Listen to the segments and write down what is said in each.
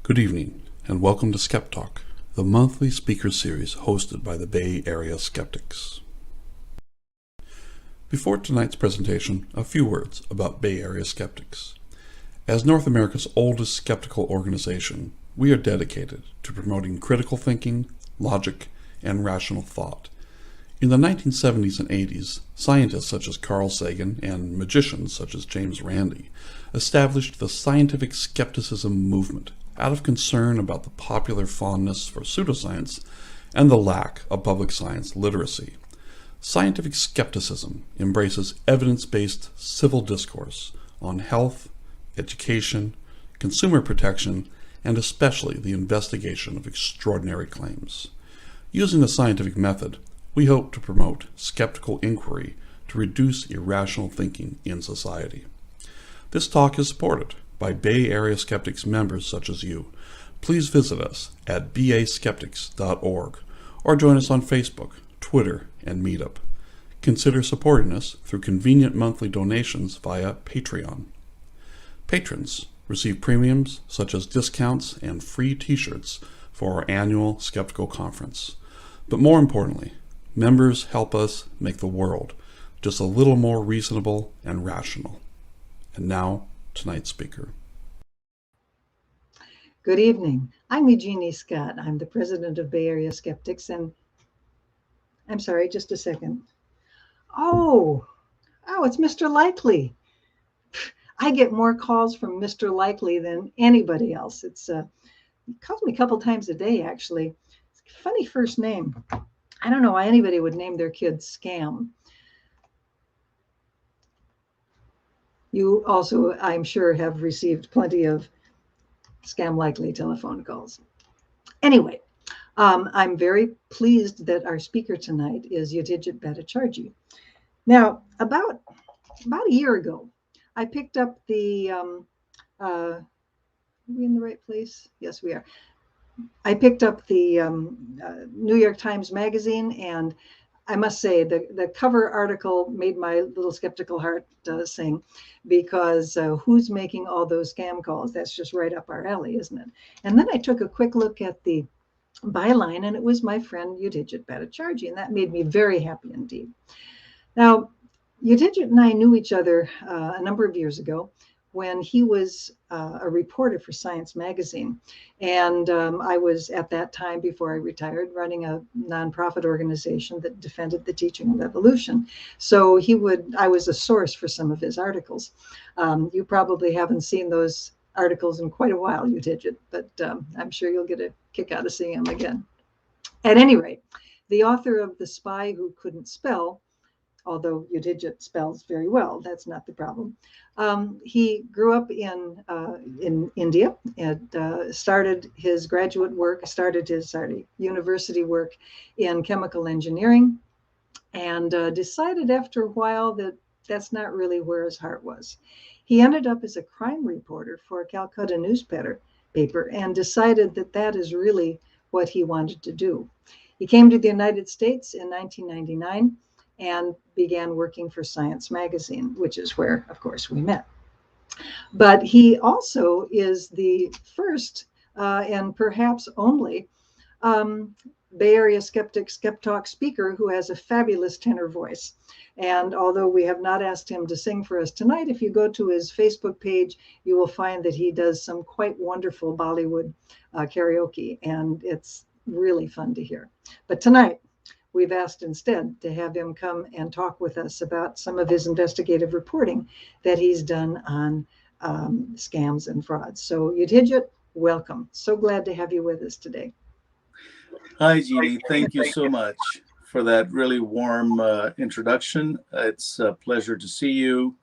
Good evening, and welcome to SkepTalk, the monthly speaker series hosted by the Bay Area Skeptics. Before tonight's presentation, a few words about Bay Area Skeptics. As North America's oldest skeptical organization, we are dedicated to promoting critical thinking, logic, and rational thought. In the 1970s and 80s, scientists such as Carl Sagan and magicians such as James Randi established the scientific skepticism movement out of concern about the popular fondness for pseudoscience and the lack of public science literacy. Scientific skepticism embraces evidence-based civil discourse on health, education, consumer protection, and especially the investigation of extraordinary claims. Using the scientific method, we hope to promote skeptical inquiry to reduce irrational thinking in society. This talk is supported by Bay Area Skeptics members such as you. Please visit us at baskeptics.org or join us on Facebook, Twitter, and Meetup. Consider supporting us through convenient monthly donations via Patreon. Patrons receive premiums such as discounts and free t-shirts for our annual Skeptical Conference. But more importantly, members help us make the world just a little more reasonable and rational. And now, tonight's speaker. Good evening. I'm Eugenie Scott. I'm the president of Bay Area Skeptics, and I'm sorry, just a second. Oh, it's Mr. Likely. I get more calls from Mr. Likely than anybody else. He calls me a couple times a day, actually. It's a funny first name. I don't know why anybody would name their kid Scam. You also, I'm sure, have received plenty of scam likely telephone calls. Anyway, I'm very pleased that our speaker tonight is Yudhijit Bhattacharjee. Now, about a year ago, I picked up the, are we in the right place? Yes, we are. I picked up the New York Times Magazine, and I must say the cover article made my little skeptical heart sing, because who's making all those scam calls? That's just right up our alley, isn't it? And then I took a quick look at the byline, and it was my friend Yudhijit Bhattacharjee, and that made me very happy indeed. Now, Yudhijit and I knew each other a number of years ago when he was a reporter for Science Magazine. And I was, at that time, before I retired, running a nonprofit organization that defended the teaching of evolution. So I was a source for some of his articles. You probably haven't seen those articles in quite a while, Yudhijit, but I'm sure you'll get a kick out of seeing them again. At any rate, the author of The Spy Who Couldn't Spell, although Yudhijit spells very well, that's not the problem. He grew up in India and started his university work in chemical engineering, and decided after a while that that's not really where his heart was. He ended up as a crime reporter for a Calcutta newspaper and decided that that is really what he wanted to do. He came to the United States in 1999 and began working for Science Magazine, which is where, of course, we met. But he also is the first and perhaps only Bay Area SkepTalk speaker who has a fabulous tenor voice. And although we have not asked him to sing for us tonight, if you go to his Facebook page, you will find that he does some quite wonderful Bollywood karaoke, and it's really fun to hear. But tonight, we've asked instead to have him come and talk with us about some of his investigative reporting that he's done on scams and frauds. So Yudhijit, welcome. So glad to have you with us today. Hi, Jeannie. Thank you so much for that really warm introduction. It's a pleasure to see you.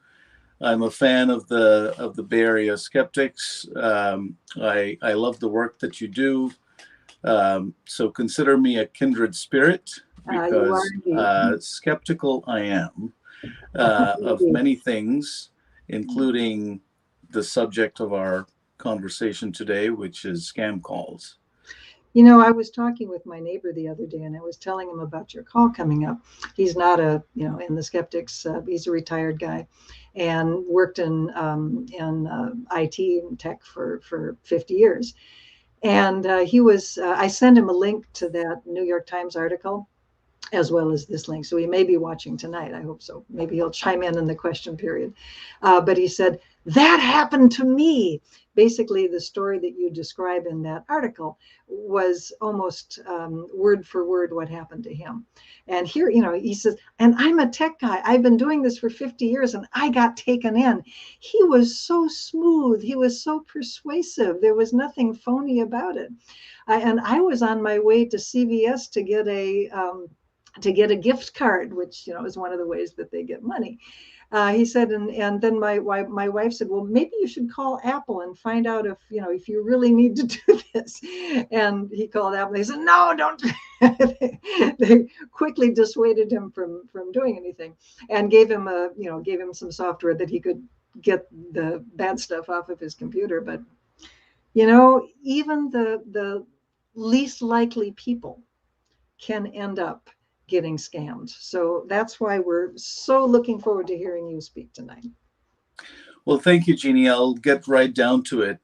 I'm a fan of the Bay Area Skeptics. I love the work that you do. So consider me a kindred spirit, because skeptical I am of many things, including the subject of our conversation today, which is scam calls. You know, I was talking with my neighbor the other day, and I was telling him about your call coming up. He's not in the skeptics. He's a retired guy, and worked in IT and tech for 50 years. And he was, I sent him a link to that New York Times article, as well as this link. So he may be watching tonight. I hope so. Maybe he'll chime in the question period. But he said, that happened to me. Basically, the story that you describe in that article was almost word for word what happened to him. And here, he says, and I'm a tech guy. I've been doing this for 50 years and I got taken in. He was so smooth. He was so persuasive. There was nothing phony about it. And I was on my way to CVS to get a gift card, which is one of the ways that they get money. He said, and then my wife said, well, maybe you should call Apple and find out if you really need to do this. And he called Apple. They said, no, don't. They quickly dissuaded him from doing anything, and gave him some software that he could get the bad stuff off of his computer. But even the least likely people can end up getting scammed. So that's why we're so looking forward to hearing you speak tonight. Well, thank you, Jeannie. I'll get right down to it.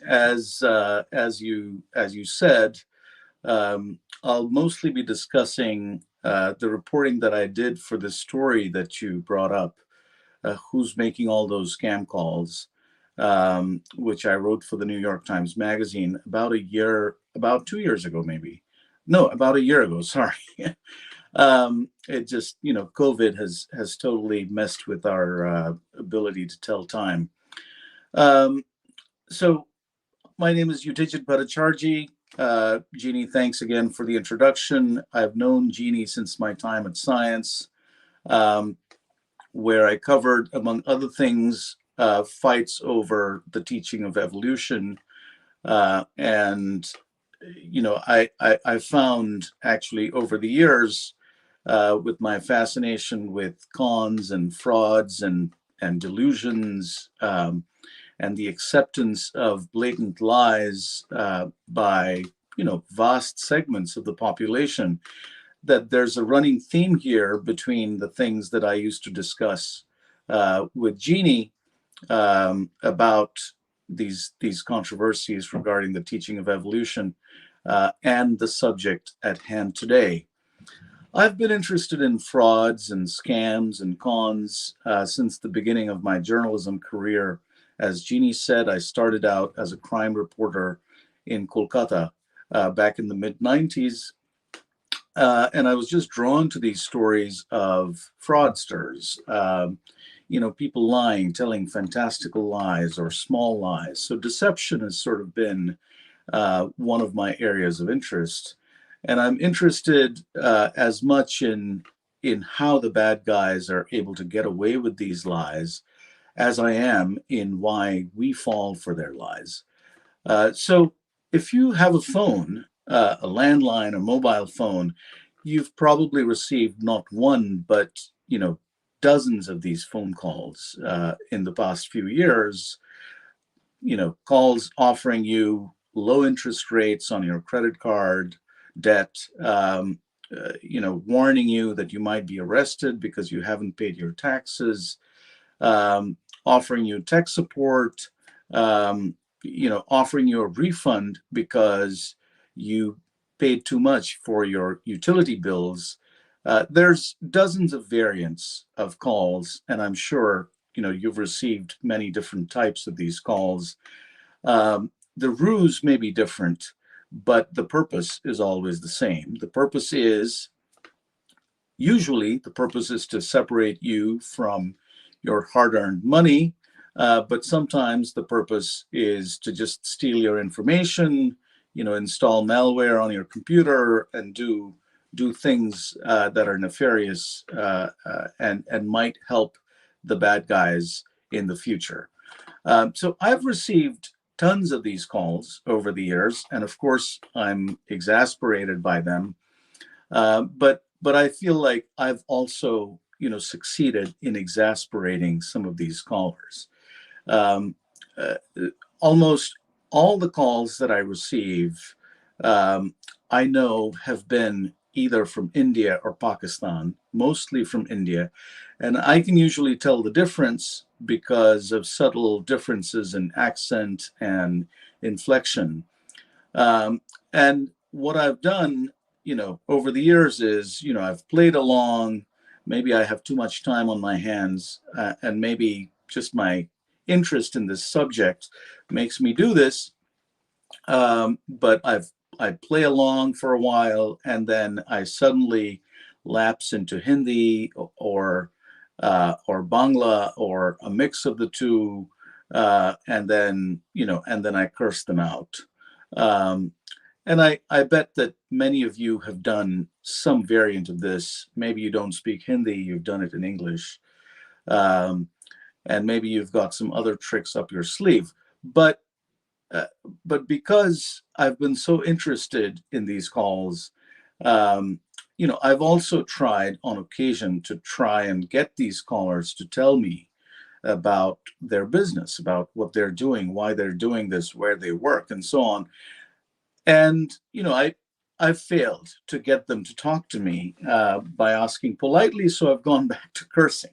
As you said, I'll mostly be discussing the reporting that I did for the story that you brought up, who's making all those scam calls, which I wrote for the New York Times Magazine about 2 years ago, maybe. No, about a year ago, sorry. It just, COVID has totally messed with our ability to tell time. So my name is Yudhijit Bhattacharjee. Jeannie, thanks again for the introduction. I've known Jeannie since my time at Science, where I covered, among other things, fights over the teaching of evolution. And I found actually over the years, with my fascination with cons and frauds and delusions, and the acceptance of blatant lies by vast segments of the population, that there's a running theme here between the things that I used to discuss with Jeannie about these controversies regarding the teaching of evolution and the subject at hand today. I've been interested in frauds and scams and cons since the beginning of my journalism career. As Jeannie said, I started out as a crime reporter in Kolkata back in the mid-90s. And I was just drawn to these stories of fraudsters, people lying, telling fantastical lies or small lies. So deception has sort of been one of my areas of interest. And I'm interested as much in how the bad guys are able to get away with these lies as I am in why we fall for their lies. So if you have a phone, a landline, a mobile phone, you've probably received not one, but dozens of these phone calls in the past few years. Calls offering you low interest rates on your credit card debt, warning you that you might be arrested because you haven't paid your taxes, offering you tech support, offering you a refund because you paid too much for your utility bills. There's dozens of variants of calls, and I'm sure you've received many different types of these calls. The ruse may be different, but the purpose is always the same. The purpose is to separate you from your hard-earned money, but sometimes the purpose is to just steal your information, install malware on your computer and do things that are nefarious and might help the bad guys in the future. So I've received tons of these calls over the years, and of course I'm exasperated by them. But I feel like I've also succeeded in exasperating some of these callers. Almost all the calls that I receive, I know have been either from India or Pakistan, mostly from India. And I can usually tell the difference because of subtle differences in accent and inflection. And what I've done, over the years is, I've played along. Maybe I have too much time on my hands, and maybe just my interest in this subject makes me do this. But I play along for a while, and then I suddenly lapse into Hindi or Bangla or a mix of the two, and then I curse them out. Um, and I bet that many of you have done some variant of this. Maybe you don't speak Hindi, you've done it in English. Um, and maybe you've got some other tricks up your sleeve. But because I've been so interested in these calls, I've also tried on occasion to try and get these callers to tell me about their business, about what they're doing, why they're doing this, where they work, and so on. And I've failed to get them to talk to me by asking politely, so I've gone back to cursing.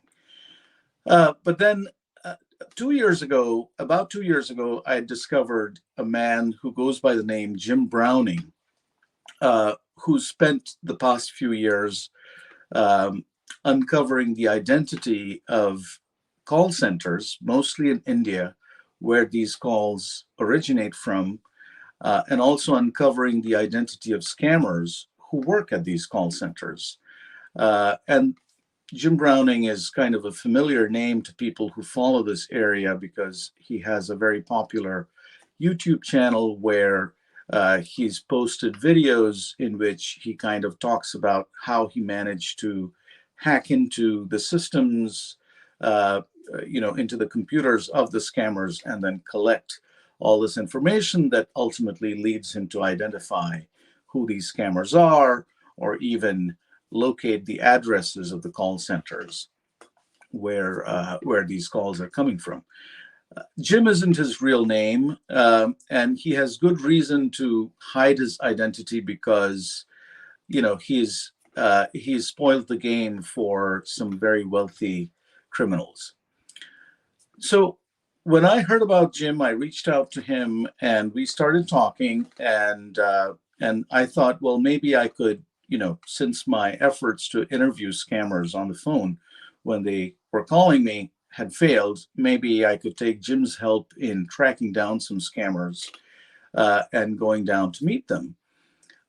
But then about 2 years ago, I discovered a man who goes by the name Jim Browning, who spent the past few years uncovering the identity of call centers, mostly in India, where these calls originate from, and also uncovering the identity of scammers who work at these call centers. And Jim Browning is kind of a familiar name to people who follow this area because he has a very popular YouTube channel where he's posted videos in which he kind of talks about how he managed to hack into the systems, into the computers of the scammers, and then collect all this information that ultimately leads him to identify who these scammers are, or even locate the addresses of the call centers where these calls are coming from. Jim isn't his real name, and he has good reason to hide his identity because, he's spoiled the game for some very wealthy criminals. So when I heard about Jim, I reached out to him and we started talking, and I thought, well, maybe I could, since my efforts to interview scammers on the phone when they were calling me had failed, maybe I could take Jim's help in tracking down some scammers and going down to meet them.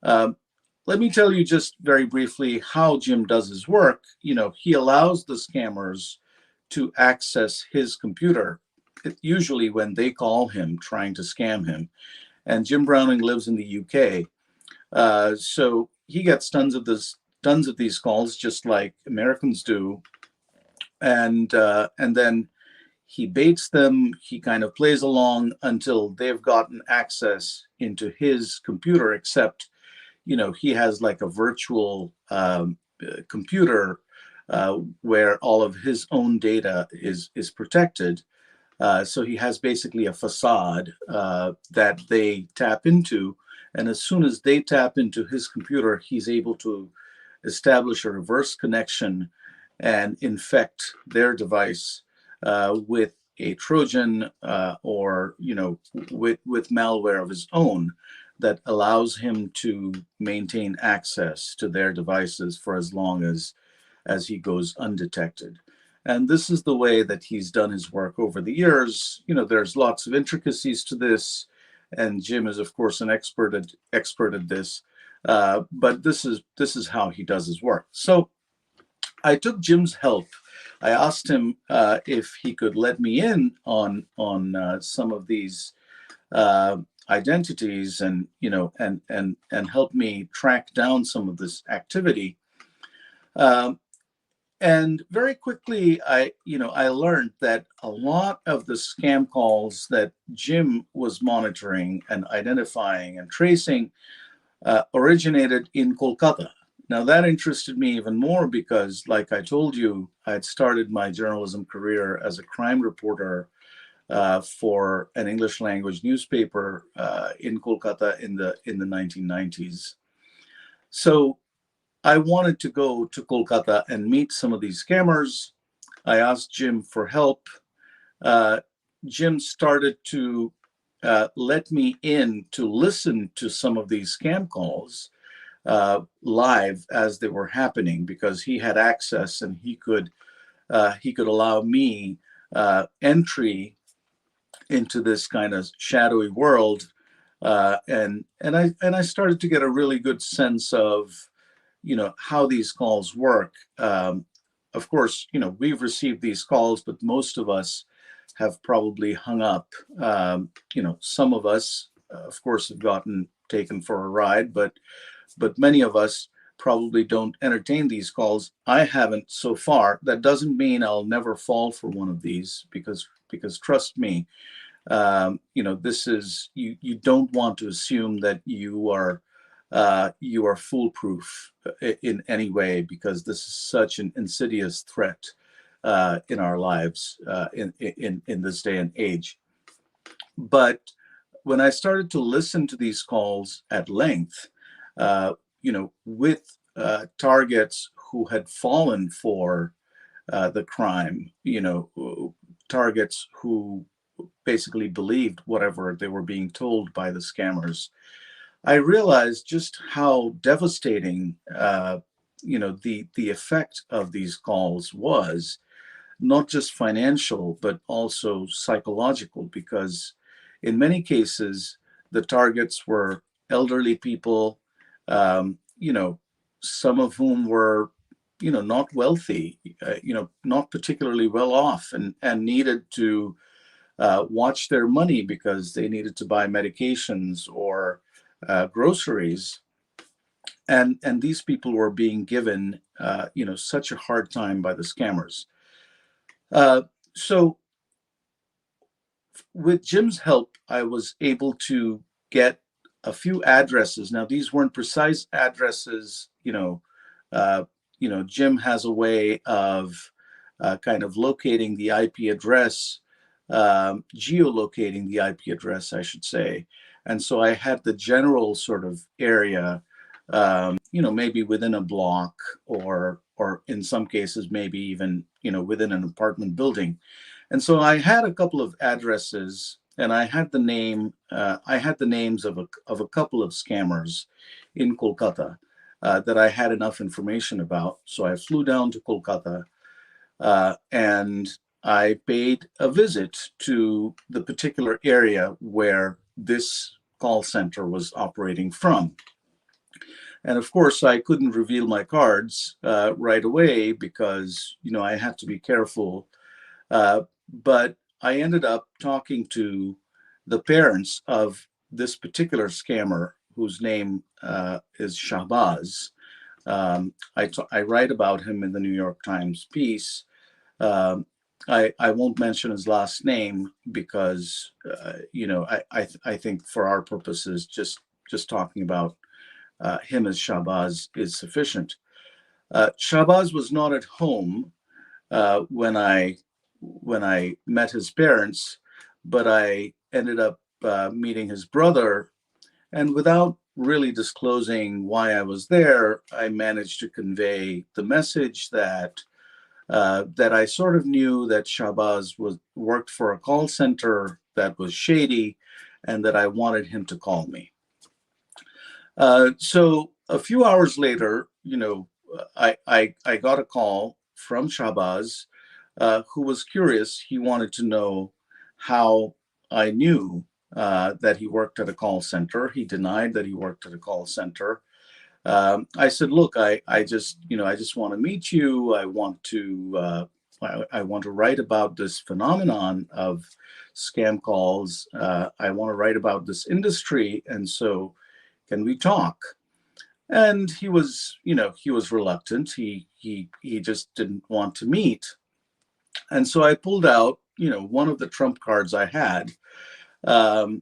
Let me tell you just very briefly how Jim does his work. He allows the scammers to access his computer, usually when they call him trying to scam him. And Jim Browning lives in the UK. So he gets tons of these calls, just like Americans do. And then he baits them. He kind of plays along until they've gotten access into his computer, except, he has like a virtual computer where all of his own data is protected. So he has basically a facade that they tap into. And as soon as they tap into his computer, he's able to establish a reverse connection and infect their device with a Trojan or with malware of his own that allows him to maintain access to their devices for as long as he goes undetected. And this is the way that he's done his work over the years. There's lots of intricacies to this, and Jim is, of course, an expert at this. But this is how he does his work. So I took Jim's help. I asked him if he could let me in on some of these identities and help me track down some of this activity. And very quickly, I learned that a lot of the scam calls that Jim was monitoring and identifying and tracing originated in Kolkata. Now, that interested me even more because, like I told you, I had started my journalism career as a crime reporter for an English language newspaper in Kolkata in the 1990s. So I wanted to go to Kolkata and meet some of these scammers. I asked Jim for help. Jim started to let me in to listen to some of these scam calls live as they were happening, because he had access and he could allow me entry into this kind of shadowy world, and I started to get a really good sense of, how these calls work. Of course, we've received these calls, but most of us have probably hung up. Some of us, of course, have gotten taken for a ride, but many of us probably don't entertain these calls. I haven't so far. That doesn't mean I'll never fall for one of these, because trust me, this is, you don't want to assume that you are foolproof in any way, because this is such an insidious threat in our lives in this day and age. But when I started to listen to these calls at length, with targets who had fallen for the crime, targets who basically believed whatever they were being told by the scammers, I realized just how devastating, the effect of these calls was, not just financial, but also psychological, because in many cases, the targets were elderly people, some of whom were, not wealthy, not particularly well off, and needed to watch their money because they needed to buy medications or groceries. And these people were being given, such a hard time by the scammers. So with Jim's help, I was able to get a few addresses. Now, these weren't precise addresses. Jim has a way of kind of locating the IP address, geolocating the IP address, I should say. And so I had the general sort of area, maybe within a block, or in some cases, maybe even, within an apartment building. And so I had a couple of addresses, and I had the names of a couple of scammers in Kolkata that I had enough information about. So I flew down to Kolkata, and I paid a visit to the particular area where this call center was operating from. And of course, I couldn't reveal my cards right away, because, I had to be careful. But I ended up talking to the parents of this particular scammer, whose name is Shahbaz. I write about him in the New York Times piece. I won't mention his last name because, I think for our purposes, just talking about him as Shahbaz is sufficient. Shahbaz was not at home when I met his parents, but I ended up meeting his brother, and without really disclosing why I was there, I managed to convey the message that I sort of knew that Shahbaz worked for a call center that was shady, and that I wanted him to call me. So a few hours later, I got a call from Shahbaz, who was curious. He wanted to know how I knew that he worked at a call center. He denied that he worked at a call center. I said, look, I just want to meet you. I want to write about this phenomenon of scam calls. I want to write about this industry. And so can we talk? And he was reluctant. He just didn't want to meet. And so I pulled out, one of the trump cards I had. I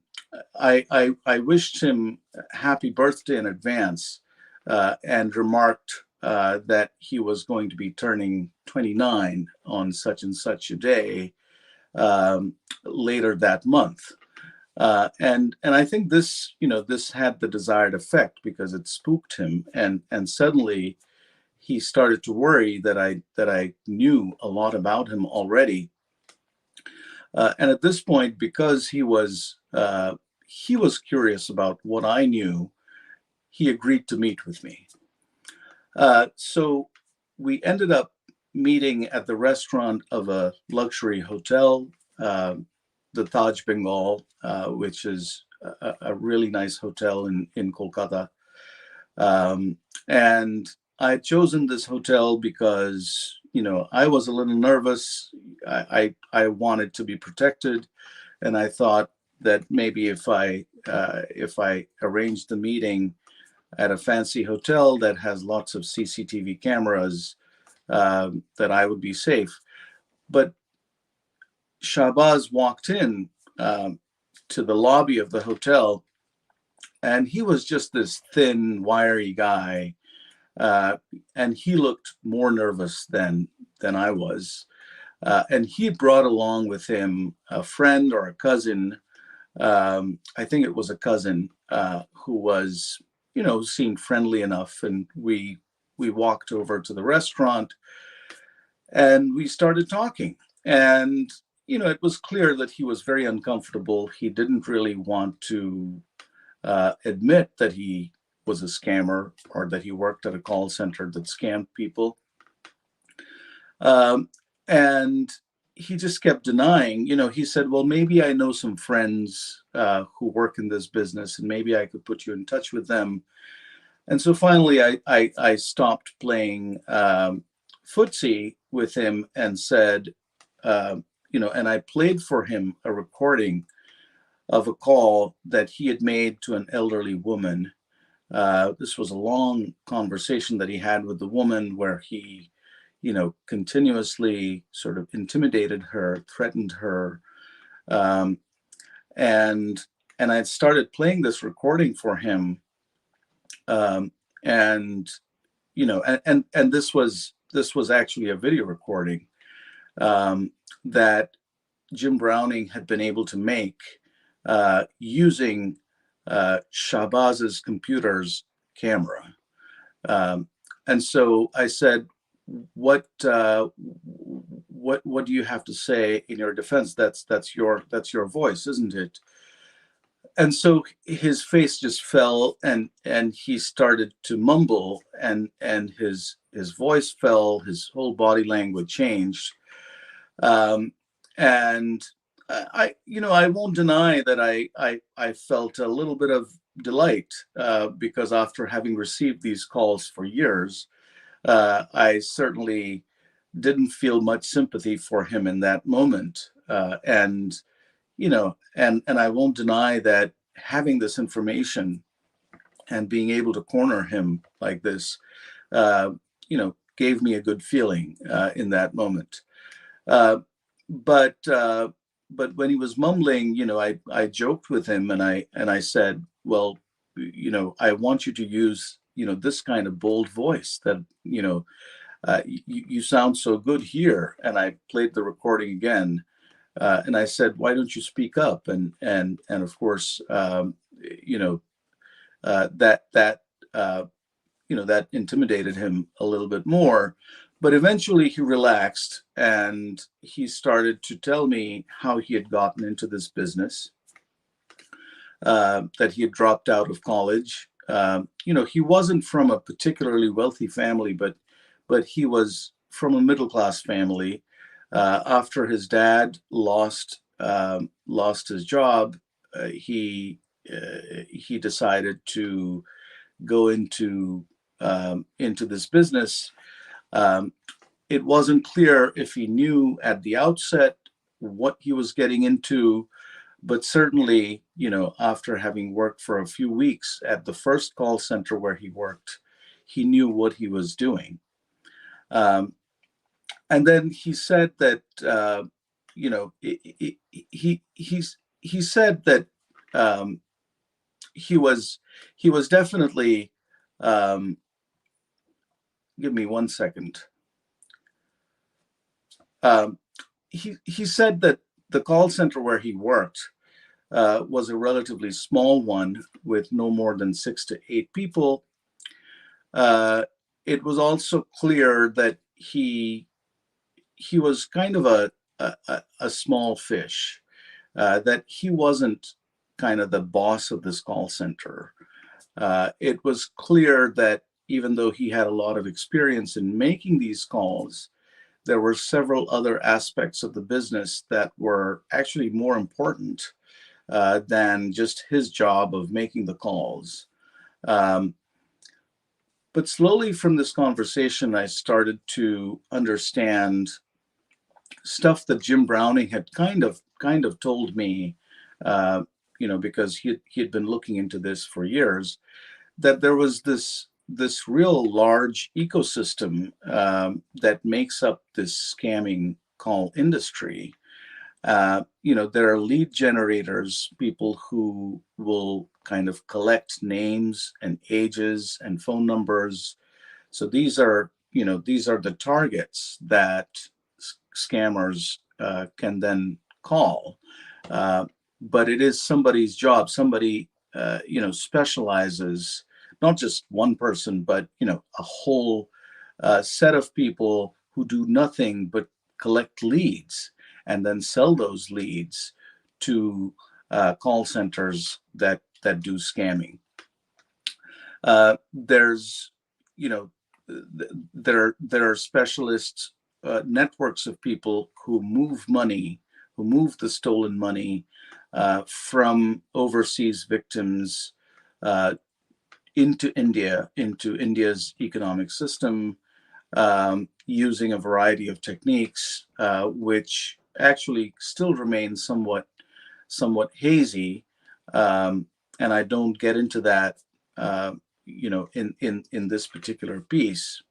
wished him happy birthday in advance, and remarked that he was going to be turning 29 on such and such a day later that month. And I think this had the desired effect, because it spooked him, and suddenly he started to worry that I knew a lot about him already. And at this point, because he was curious about what I knew, he agreed to meet with me. So we ended up meeting at the restaurant of a luxury hotel, the Taj Bengal, which is a really nice hotel in Kolkata. And I had chosen this hotel because, I was a little nervous. I wanted to be protected, and I thought that maybe if I arranged the meeting at a fancy hotel that has lots of CCTV cameras, that I would be safe. But Shahbaz walked in to the lobby of the hotel, and he was just this thin, wiry guy, and he looked more nervous than I was. And he brought along with him a friend or a cousin. I think it was a cousin who was, seemed friendly enough, and we walked over to the restaurant and we started talking. And it was clear that he was very uncomfortable. He didn't really want to admit that he was a scammer or that he worked at a call center that scammed people. And he just kept denying. He said, well, maybe I know some friends who work in this business, and maybe I could put you in touch with them. And so finally, I stopped playing footsie with him and said, and I played for him a recording of a call that he had made to an elderly woman. This was a long conversation that he had with the woman where he, continuously sort of intimidated her, threatened her. And I started playing this recording for him. And this was actually a video recording that Jim Browning had been able to make using Shahbaz's computer's camera. And so I said, what do you have to say in your defense? That's your voice, isn't it? And so his face just fell, and he started to mumble, and his voice fell, his whole body language changed. And I won't deny that I felt a little bit of delight because after having received these calls for years, I certainly didn't feel much sympathy for him in that moment. And I won't deny that having this information and being able to corner him like this, gave me a good feeling in that moment. But when he was mumbling, I joked with him, and I said, well, I want you to use, this kind of bold voice that, you sound so good here. And I played the recording again. And I said, why don't you speak up? And of course, that intimidated him a little bit more. But eventually he relaxed, and he started to tell me how he had gotten into this business, that he had dropped out of college. He wasn't from a particularly wealthy family, but he was from a middle-class family. After his dad lost his job, he decided to go into this business. It wasn't clear if he knew at the outset what he was getting into, but certainly, after having worked for a few weeks at the first call center where he worked, he knew what he was doing. And then he said that, he said that he was definitely, give me 1 second. He said that the call center where he worked was a relatively small one with no more than 6 to 8 people. It was also clear that he was kind of a small fish, that he wasn't kind of the boss of this call center. It was clear that even though he had a lot of experience in making these calls, there were several other aspects of the business that were actually more important than just his job of making the calls. But slowly from this conversation, I started to understand stuff that Jim Browning had kind of told me, because he had been looking into this for years, that there was this real large ecosystem that makes up this scamming call industry. There are lead generators, people who will kind of collect names and ages and phone numbers. So these are the targets that scammers can then call. But it is somebody's job. Somebody specializes, not just one person, but a whole set of people who do nothing but collect leads and then sell those leads to call centers that do scamming. There's there are specialists, networks of people who move money, who move the stolen money from overseas victims into India's economic system, using a variety of techniques, which actually still remain somewhat hazy, and I don't get into that, in this particular piece.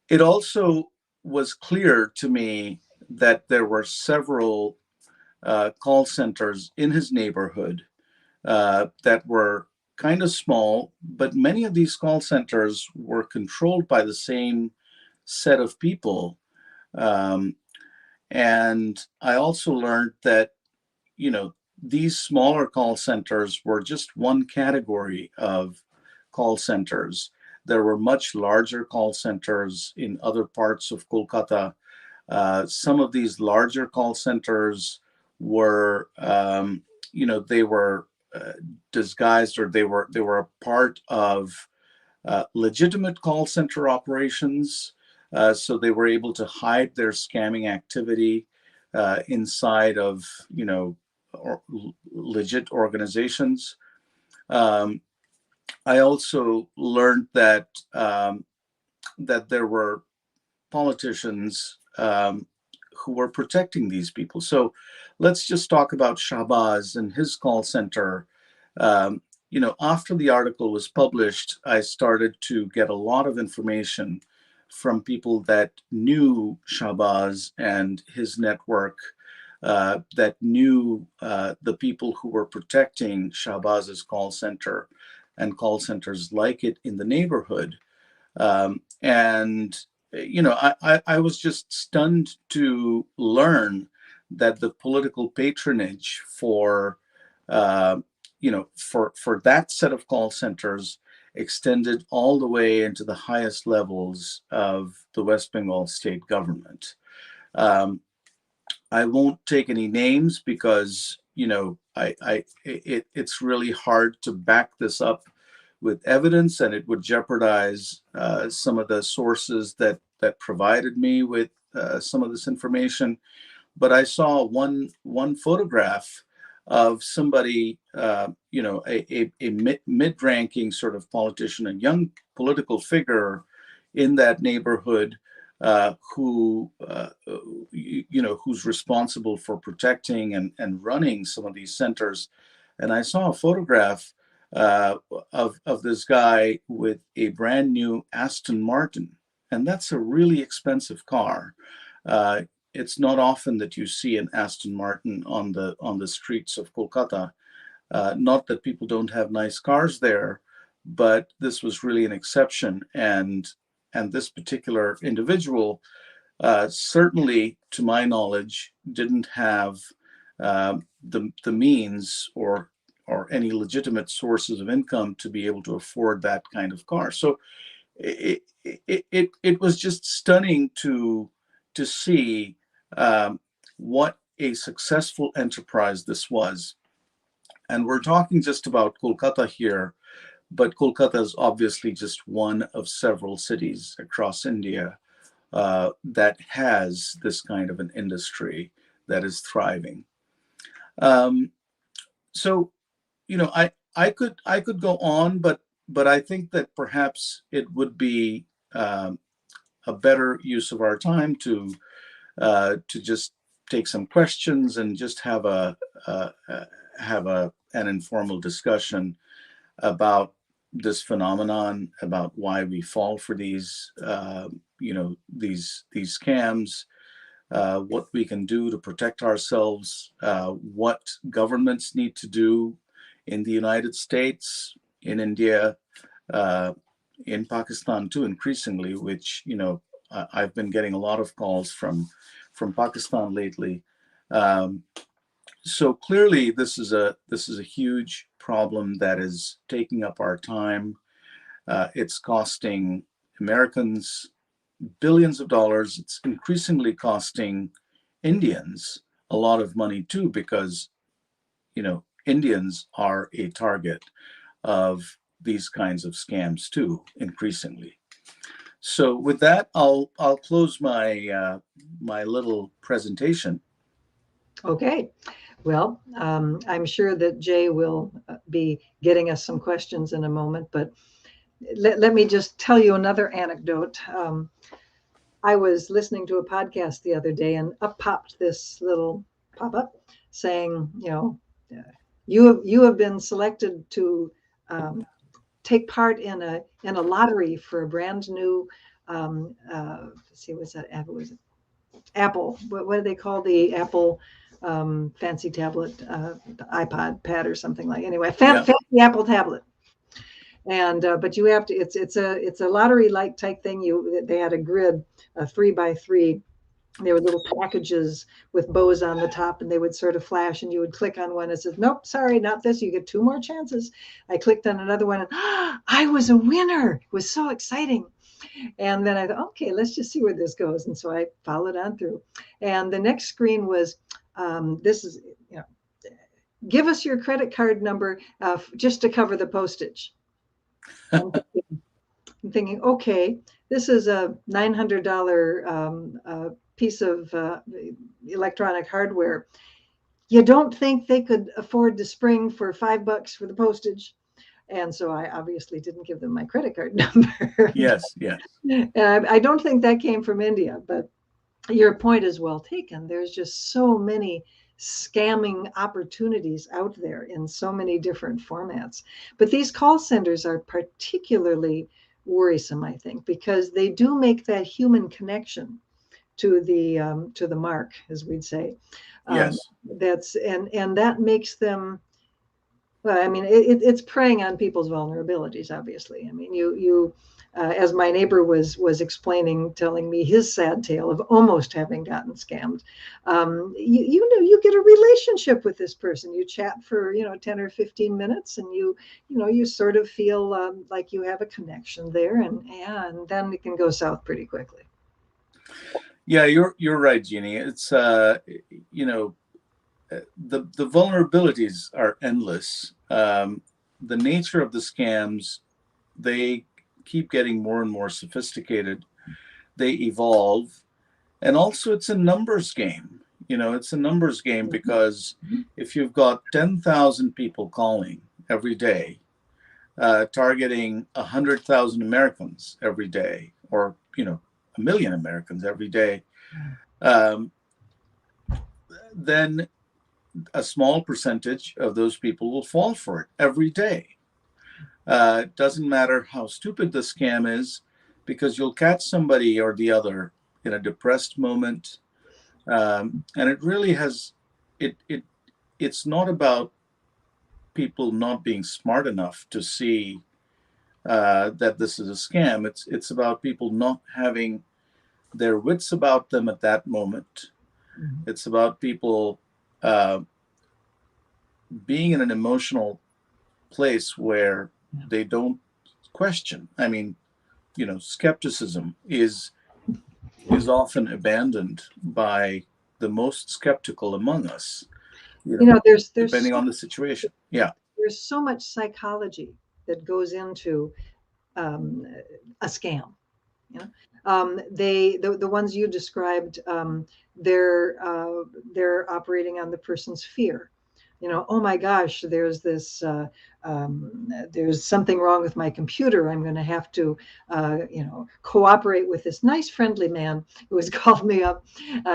It also was clear to me that there were several call centers in his neighborhood that were kind of small, but many of these call centers were controlled by the same set of people. And I also learned that, these smaller call centers were just one category of call centers. There were much larger call centers in other parts of Kolkata. Some of these larger call centers were, they were disguised, or they were a part of legitimate call center operations. So they were able to hide their scamming activity inside of, legit organizations. I also learned that that there were politicians who were protecting these people. So let's just talk about Shahbaz and his call center. After the article was published, I started to get a lot of information from people that knew Shahbaz and his network, that knew the people who were protecting Shahbaz's call center and call centers like it in the neighborhood. I was just stunned to learn that the political patronage for that set of call centers extended all the way into the highest levels of the West Bengal state government. I won't take any names because it's really hard to back this up with evidence, and it would jeopardize some of the sources that provided me with some of this information. But I saw one photograph of somebody, a mid-ranking sort of politician, a young political figure in that neighborhood, who's responsible for protecting and running some of these centers. And I saw a photograph of this guy with a brand new Aston Martin, and that's a really expensive car. It's not often that you see an Aston Martin on the streets of Kolkata. Not that people don't have nice cars there, but this was really an exception. And this particular individual, certainly, to my knowledge, didn't have the means or any legitimate sources of income to be able to afford that kind of car. So it was just stunning to to see what a successful enterprise this was. And we're talking just about Kolkata here, but Kolkata is obviously just one of several cities across India that has this kind of an industry that is thriving. So, I could go on, but I think that perhaps it would be a better use of our time to just take some questions and just have an informal discussion about this phenomenon, about why we fall for these these scams, what we can do to protect ourselves, what governments need to do in the United States, in India, in Pakistan too, increasingly, which I've been getting a lot of calls from Pakistan lately. So clearly, this is a huge problem that is taking up our time. It's costing Americans billions of dollars. It's increasingly costing Indians a lot of money too, because Indians are a target of these kinds of scams too, increasingly. So with that, I'll close my my little presentation. Okay. Well, I'm sure that Jay will be getting us some questions in a moment, but let me just tell you another anecdote. I was listening to a podcast the other day, and up popped this little pop-up saying, you have been selected to take part in a lottery for a brand new let's see, what's that? Apple. What do they call the Apple fancy tablet, the iPod Pad or something like? Anyway, fancy Apple tablet. And but you have to. It's a lottery-like type thing. They had a grid, a 3x3. There were little packages with bows on the top, and they would sort of flash, and you would click on one. It says, "Nope, sorry, not this. You get 2 more chances." I clicked on another one, and I was a winner. It was so exciting. And then I thought, okay, let's just see where this goes. And so I followed on through. And the next screen was, this is, give us your credit card number just to cover the postage. I'm thinking, okay, this is a $900 piece of electronic hardware. You don't think they could afford to spring for $5 for the postage? And so I obviously didn't give them my credit card number. Yes. And I don't think that came from India, but your point is well taken. There's just so many scamming opportunities out there in so many different formats. But these call centers are particularly worrisome, I think, because they do make that human connection to the mark, as we'd say. Yes. And that makes them. Well, I mean, it's preying on people's vulnerabilities, obviously. I mean, you as my neighbor was explaining, telling me his sad tale of almost having gotten scammed. You get a relationship with this person. You chat for 10 or 15 minutes, and you sort of feel like you have a connection there, and then it can go south pretty quickly. Yeah, you're right, Jeannie. It's the vulnerabilities are endless. The nature of the scams, they keep getting more and more sophisticated. They evolve, and also it's a numbers game. It's a numbers game, because if you've got 10,000 people calling every day, targeting 100,000 Americans every day, or 1 million Americans every day, then a small percentage of those people will fall for it every day. It doesn't matter how stupid the scam is, because you'll catch somebody or the other in a depressed moment. And it really has, it's not about people not being smart enough to see that this is a scam. It's about people not having their wits about them at that moment. Mm-hmm. It's about people being in an emotional place where they don't question. I mean, skepticism is is often abandoned by the most skeptical among us, there's depending on the situation. Yeah. There's so much psychology that goes into a scam. The ones you described, they're operating on the person's fear. Oh my gosh, there's something wrong with my computer. I'm going to have to, cooperate with this nice, friendly man who has called me up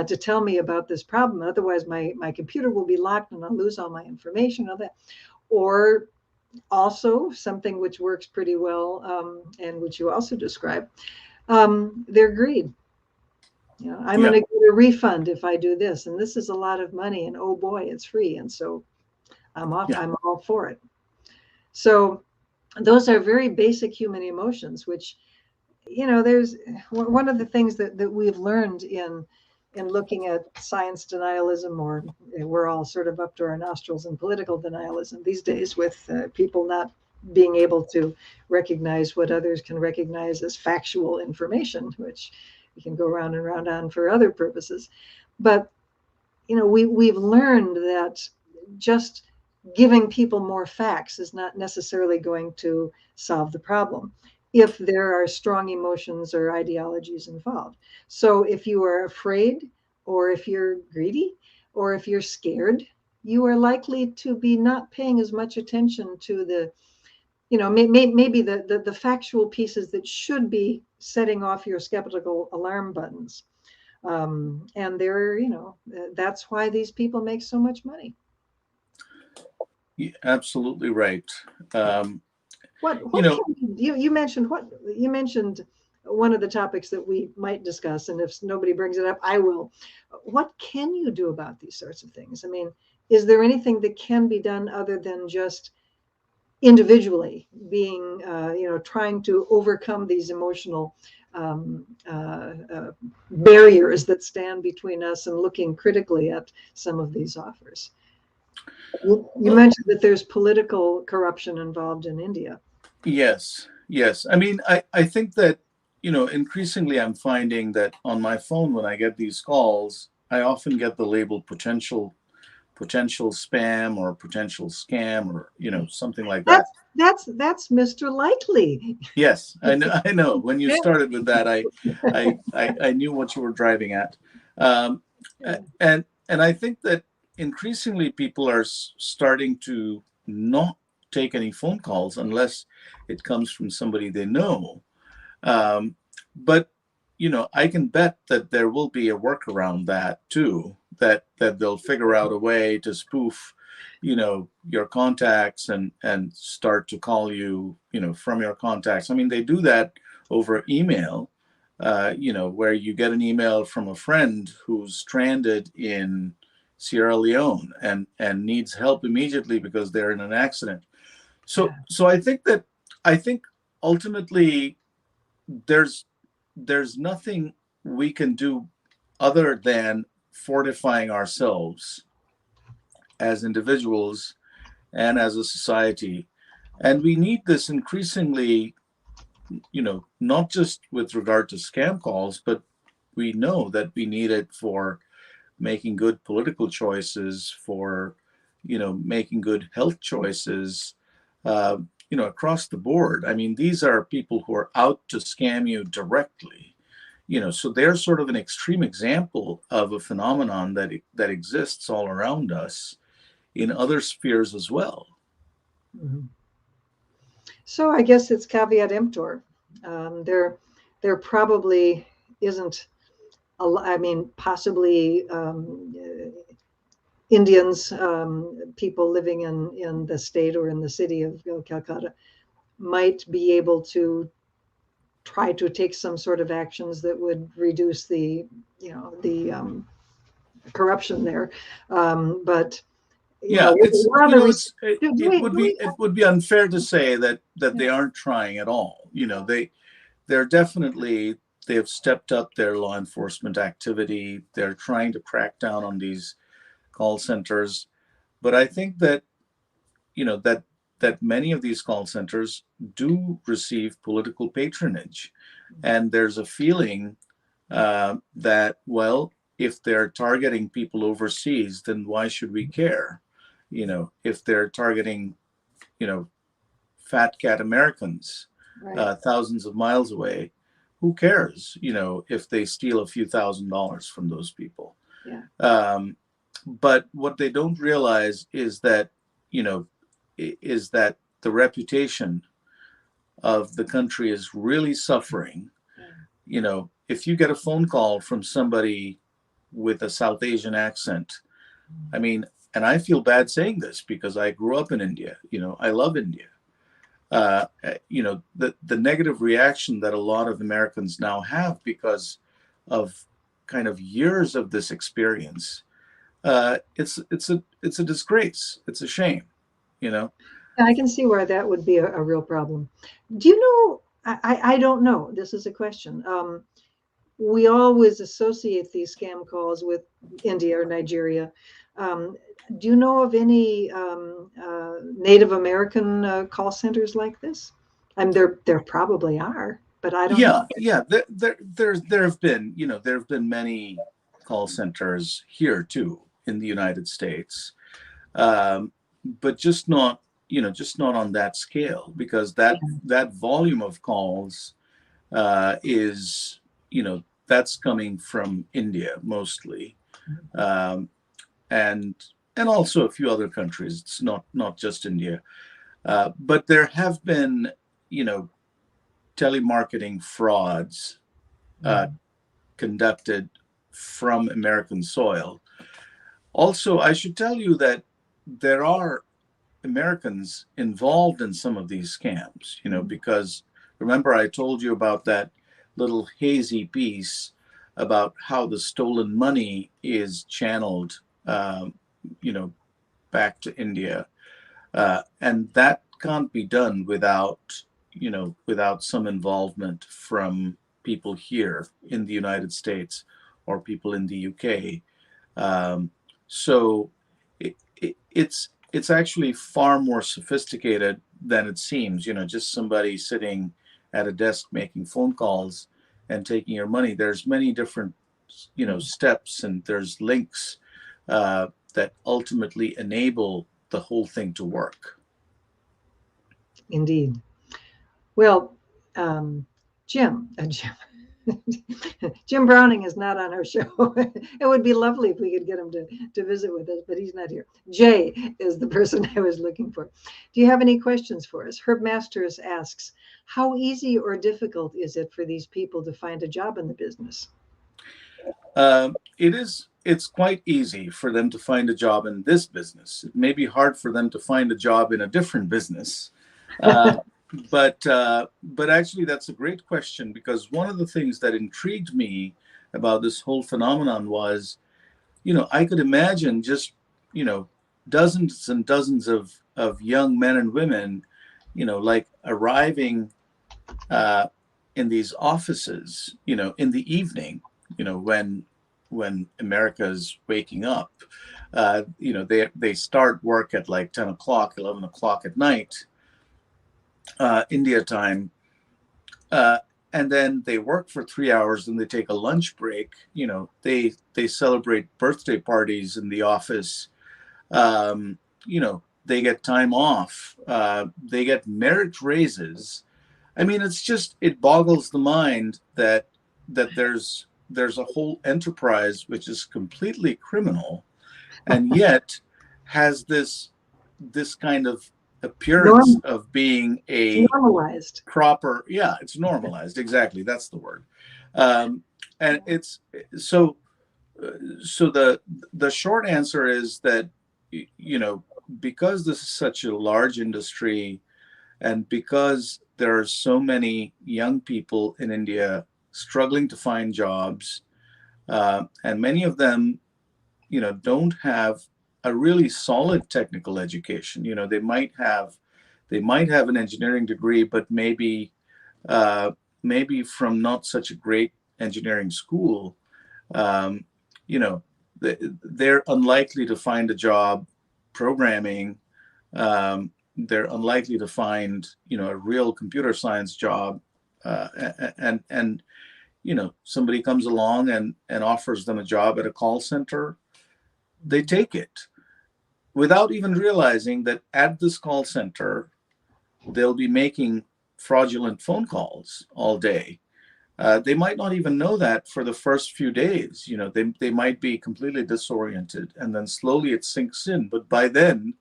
to tell me about this problem. Otherwise, my computer will be locked and I'll lose all my information, all that. Or also something which works pretty well, and which you also describe, their greed. I'm going to get a refund if I do this, and this is a lot of money, and oh boy, it's free, and so I'm all for it. So those are very basic human emotions, which, there's one of the things that we've learned in looking at science denialism, or we're all sort of up to our nostrils in political denialism these days, with people not being able to recognize what others can recognize as factual information, which we can go round and round on for other purposes. But, we've learned that just giving people more facts is not necessarily going to solve the problem if there are strong emotions or ideologies involved. So if you are afraid, or if you're greedy, or if you're scared, you are likely to be not paying as much attention to the, maybe the factual pieces that should be setting off your skeptical alarm buttons. And that's why these people make so much money. You're absolutely right. You mentioned one of the topics that we might discuss, and if nobody brings it up, I will. What can you do about these sorts of things? I mean, is there anything that can be done other than just individually being, trying to overcome these emotional barriers that stand between us and looking critically at some of these offers? You mentioned that there's political corruption involved in India. Yes. I mean, I think that, increasingly I'm finding that on my phone, when I get these calls, I often get the label potential spam or potential scam, or, something like that. That's Mr. Likely. Yes, I know. When you started with that, I knew what you were driving at. And I think that increasingly people are starting to not take any phone calls unless it comes from somebody they know. But, I can bet that there will be a workaround that too, that they'll figure out a way to spoof, your contacts and start to call you, from your contacts. I mean, they do that over email, where you get an email from a friend who's stranded in Sierra Leone and needs help immediately because they're in an accident. So I think ultimately there's nothing we can do other than fortifying ourselves as individuals and as a society. And we need this increasingly, not just with regard to scam calls, but we know that we need it for making good political choices, for, making good health choices, across the board. I mean, these are people who are out to scam you directly, so they're sort of an extreme example of a phenomenon that exists all around us in other spheres as well. Mm-hmm. So I guess it's caveat emptor. There probably isn't possibly Indians, people living in the state or in the city of Calcutta, might be able to try to take some sort of actions that would reduce the corruption there. But it would be unfair to say that they aren't trying at all. They have stepped up their law enforcement activity. They're trying to crack down on these call centers. But I think that, that many of these call centers do receive political patronage. And there's a feeling that, well, if they're targeting people overseas, then why should we care? If they're targeting, fat cat Americans, Right. thousands of miles away, who cares, if they steal a few $1,000s from those people? Yeah. But what they don't realize is that, the reputation of the country is really suffering. If you get a phone call from somebody with a South Asian accent, I mean, and I feel bad saying this because I grew up in India, I love India. The negative reaction that a lot of Americans now have because of kind of years of this experience, it's a disgrace. It's a shame, you know. I can see where that would be a real problem. Do you know? I don't know. This is a question. We always associate these scam calls with India or Nigeria. Do you know of any Native American call centers like this? There probably are, but I don't know. Yeah. There have been, there have been many call centers here too in the United States, but just not on that scale, because that volume of calls is, that's coming from India mostly, and also a few other countries. It's not just India, but there have been, telemarketing frauds conducted from American soil. Also, I should tell you that there are Americans involved in some of these scams, because remember I told you about that little hazy piece about how the stolen money is channeled, back to India. And that can't be done without some involvement from people here in the United States or people in the UK. So it's actually far more sophisticated than it seems. Just somebody sitting at a desk making phone calls and taking your money. There's many different steps, and there's links that ultimately enable the whole thing to work. Indeed. Well, Jim, Jim Browning is not on our show. It would be lovely if we could get him to visit with us, but he's not here. Jay is the person I was looking for. Do you have any questions for us? Herb Masters asks, how easy or difficult is it for these people to find a job in the business? It's quite easy for them to find a job in this business. It may be hard for them to find a job in a different business. But actually, that's a great question, because one of the things that intrigued me about this whole phenomenon was, I could imagine just, dozens and dozens of young men and women, like arriving in these offices, in the evening, when America's waking up. They start work at like 10 o'clock, 11 o'clock at night. India time, and then they work for 3 hours, and they take a lunch break. They celebrate birthday parties in the office. They get time off. They get merit raises. I mean, it boggles the mind that there's a whole enterprise which is completely criminal, and yet has this kind of appearance of being a normalized proper, it's normalized, exactly, that's the word. And it's so the short answer is that because this is such a large industry, and because there are so many young people in India struggling to find jobs, and many of them don't have a really solid technical education. They might have an engineering degree, but maybe from not such a great engineering school. They're unlikely to find a job programming. They're unlikely to find a real computer science job, and somebody comes along and offers them a job at a call center, they take it without even realizing that at this call center, they'll be making fraudulent phone calls all day. They might not even know that for the first few days. They might be completely disoriented, and then slowly it sinks in. But by then,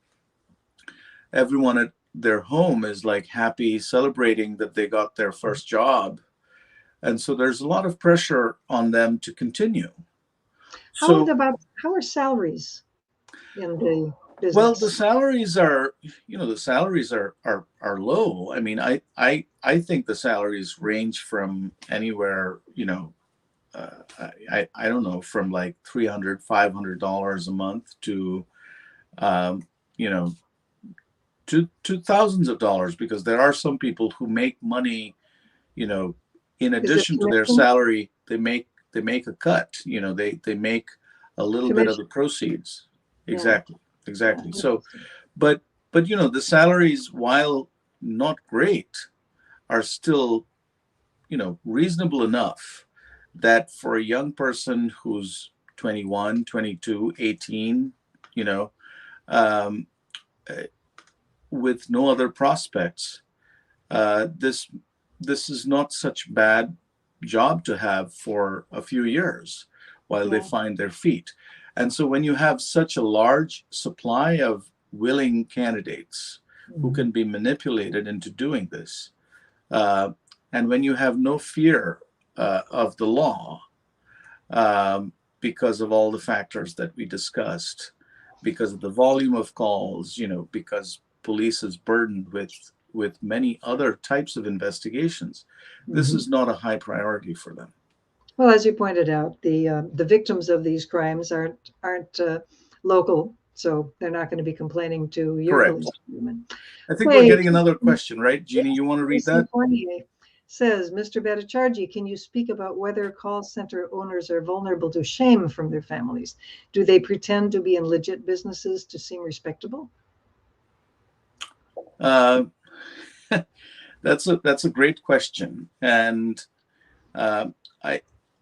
everyone at their home is like happy, celebrating that they got their first job. And so there's a lot of pressure on them to continue. How are salaries in the business? Well, the salaries are low. I mean, I think the salaries range from anywhere, I don't know, from like $300, $500 a month to, to thousands of dollars, because there are some people who make money, in addition to their salary, they make a cut. They make a little bit of the proceeds. Exactly. Exactly. So, but the salaries, while not great, are still, reasonable enough that for a young person who's 21, 22, 18, with no other prospects, this is not such bad job to have for a few years while they find their feet. And so when you have such a large supply of willing candidates who can be manipulated into doing this, and when you have no fear of the law, because of all the factors that we discussed, because of the volume of calls, because police is burdened with many other types of investigations, this is not a high priority for them. Well, as you pointed out, the victims of these crimes aren't local, so they're not going to be complaining to your police department. I think we're getting another question, right? Jeannie, you want to read that? Says, Mr. Bhattacharjee, can you speak about whether call center owners are vulnerable to shame from their families? Do they pretend to be in legit businesses to seem respectable? That's a great question, and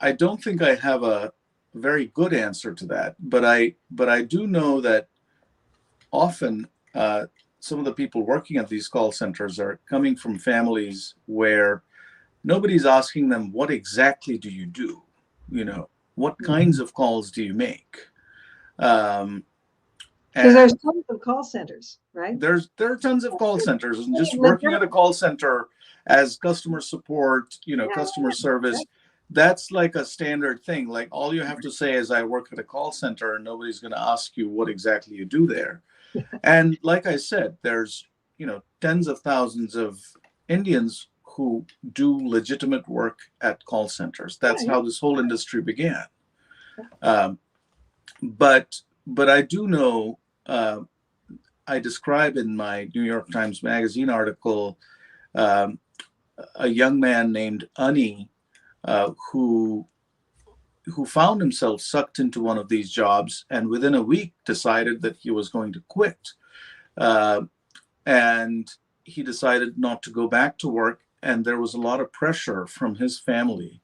I don't think I have a very good answer to that, but I do know that often some of the people working at these call centers are coming from families where nobody's asking them, what exactly do you do? What kinds of calls do you make? Because there's tons of call centers, right? There are tons of call centers, and just working at a call center as customer support, customer service, that's like a standard thing. Like, all you have to say is, I work at a call center, and nobody's going to ask you what exactly you do there. And like I said, there's, tens of thousands of Indians who do legitimate work at call centers. That's how this whole industry began. But I do know, I describe in my New York Times Magazine article a young man named Ani who found himself sucked into one of these jobs, and within a week decided that he was going to quit. And he decided not to go back to work, and there was a lot of pressure from his family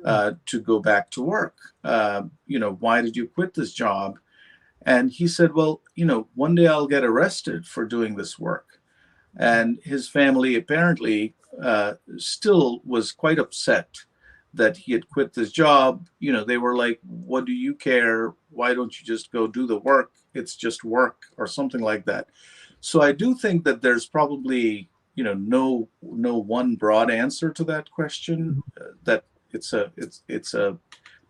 to go back to work. Why did you quit this job? And he said, well, one day I'll get arrested for doing this work. And his family apparently still was quite upset that he had quit this job. They were like, what do you care? Why don't you just go do the work? It's just work, or something like that. So I do think that there's probably, no one broad answer to that question, that it's a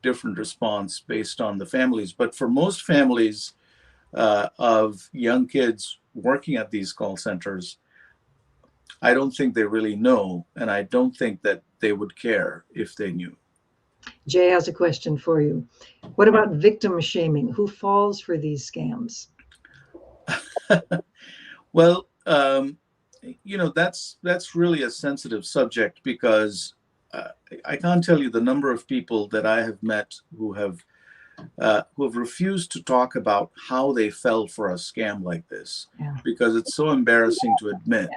different response based on the families. But for most families of young kids working at these call centers, I don't think they really know, and I don't think that they would care if they knew. Jay has a question for you. What about victim shaming? Who falls for these scams? Well, that's really a sensitive subject, because I can't tell you the number of people that I have met who have refused to talk about how they fell for a scam like this, because it's so embarrassing to admit.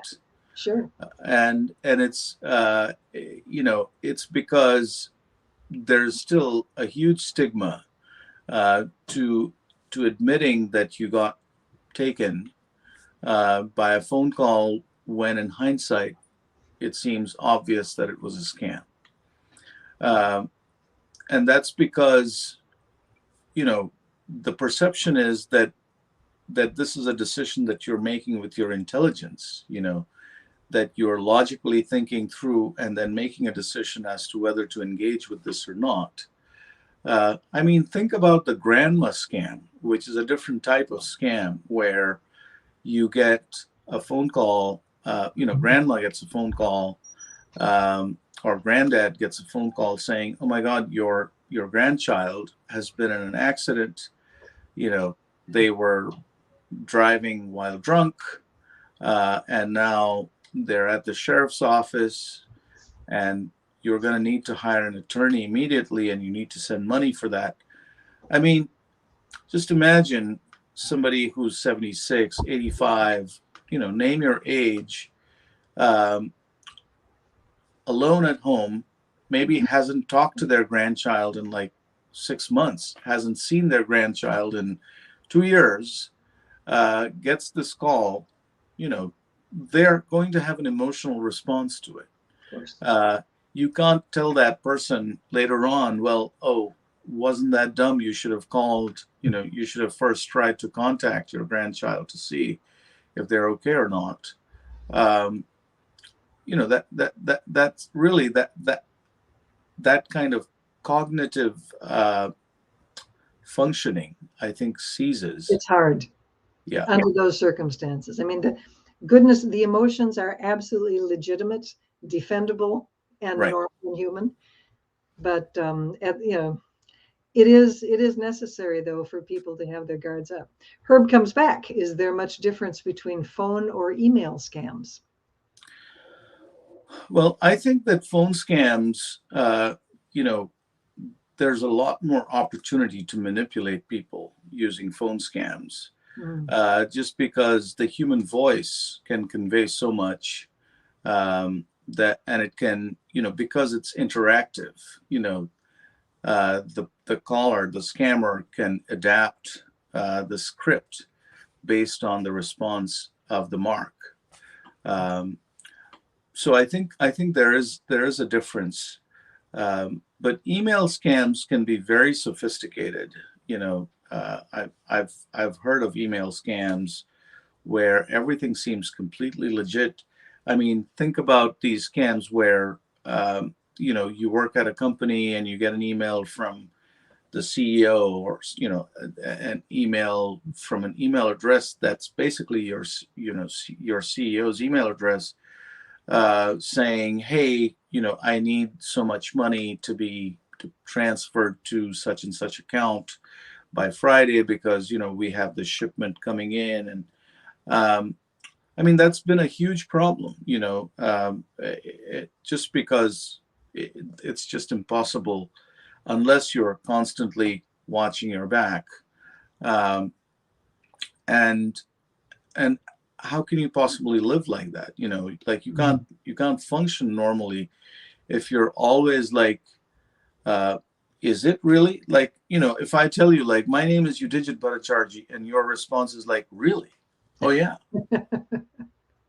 Sure. And it's it's because there's still a huge stigma to admitting that you got taken by a phone call when in hindsight it seems obvious that it was a scam. And that's because, the perception is that this is a decision that you're making with your intelligence, that you're logically thinking through and then making a decision as to whether to engage with this or not. Think about the grandma scam, which is a different type of scam where you get a phone call, grandma gets a phone call, or granddad gets a phone call saying, "Oh my God, your grandchild has been in an accident. They were driving while drunk, and now they're at the sheriff's office, and you're going to need to hire an attorney immediately, and you need to send money for that." Just imagine somebody who's 76, 85, name your age, alone at home, maybe hasn't talked to their grandchild in like 6 months, hasn't seen their grandchild in 2 years, gets this call, they're going to have an emotional response to it. Of course. You can't tell that person later on, well, oh, wasn't that dumb? You should have called, you should have first tried to contact your grandchild to see if they're okay or not. That's really that kind of cognitive functioning, I think, ceases. It's hard. Yeah. Under those circumstances. The emotions are absolutely legitimate, defendable, and Right. normal and human. But it is necessary, though, for people to have their guards up. Herb comes back. Is there much difference between phone or email scams? Well, I think that phone scams, there's a lot more opportunity to manipulate people using phone scams, just because the human voice can convey so much, and it can, because it's interactive, the caller, the scammer can adapt the script based on the response of the mark. So I think there is a difference, but email scams can be very sophisticated. I've heard of email scams where everything seems completely legit. Think about these scams where you work at a company and you get an email from the CEO, or an email from an email address that's basically your CEO's email address, saying, "Hey, I need so much money to be transferred to such and such account by Friday because we have the shipment coming in." And that's been a huge problem, just because it's just impossible unless you're constantly watching your back. And how can you possibly live like that? You can't function normally if you're always like, is it really, if I tell you, my name is Yudhijit Bhattacharjee, and your response is like, really? Oh yeah.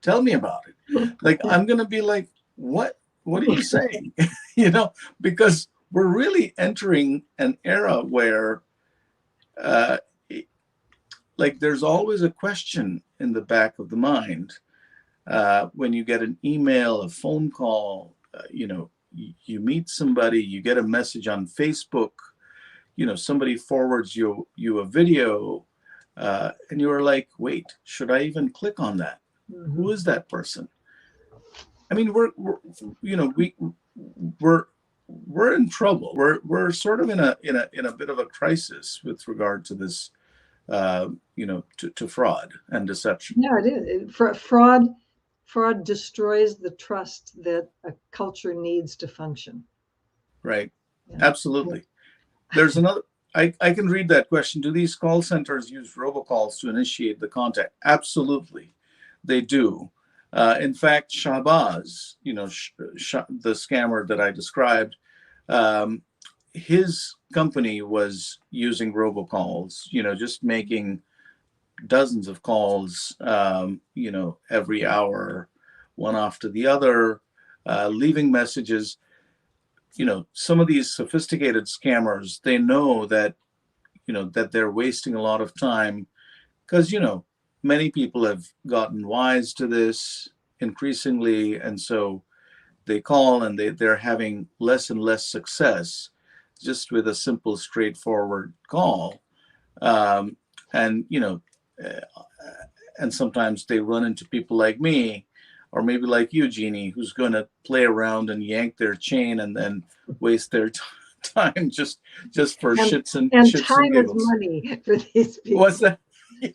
Tell me about it. I'm going to be like, what are you saying? Because we're really entering an era where, there's always a question in the back of the mind when you get an email, a phone call, you meet somebody, you get a message on Facebook, somebody forwards you a video, and you're like, wait, should I even click on that? Mm-hmm. Who is that person? We're in trouble. We're sort of in a bit of a crisis with regard to this, to fraud and deception. Yeah, it is. Fraud destroys the trust that a culture needs to function. Right. Yeah. Absolutely. There's another. I can read that question. Do these call centers use robocalls to initiate the contact? Absolutely, they do. In fact, Shahbaz, the scammer that I described, his company was using robocalls, just making dozens of calls, every hour, one after the other, leaving messages. Some of these sophisticated scammers, they know that, that they're wasting a lot of time because, many people have gotten wise to this increasingly. And so they call and they're having less and less success just with a simple, straightforward call. Um, and, uh, and sometimes they run into people like me, or maybe like you, Jeannie, who's going to play around and yank their chain and then waste their time just for shits and time giggles. is money for these people. What's that?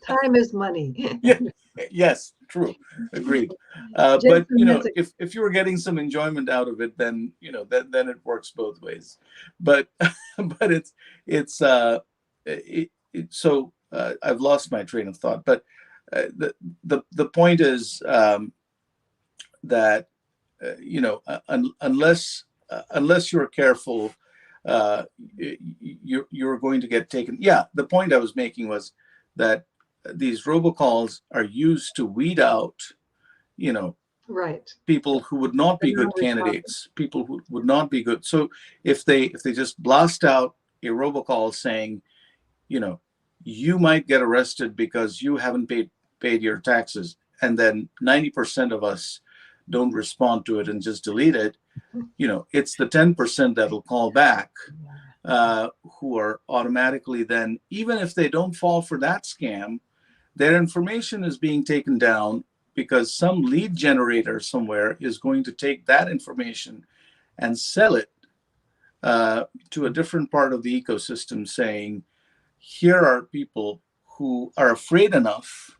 Time is money. Yeah. Yes, true. Agreed. But if you were getting some enjoyment out of it, then then it works both ways. But but so I've lost my train of thought. But the point is that unless you're careful, you're going to get taken. Yeah, the point I was making was that these robocalls are used to weed out, right, people who would not be good candidates, people who would not be good. So if they just blast out a robocall saying, you might get arrested because you haven't paid your taxes, and then 90% of us don't respond to it and just delete it, it's the 10% that'll call back, who are automatically then, even if they don't fall for that scam, their information is being taken down because some lead generator somewhere is going to take that information and sell it to a different part of the ecosystem, saying, here are people who are afraid enough,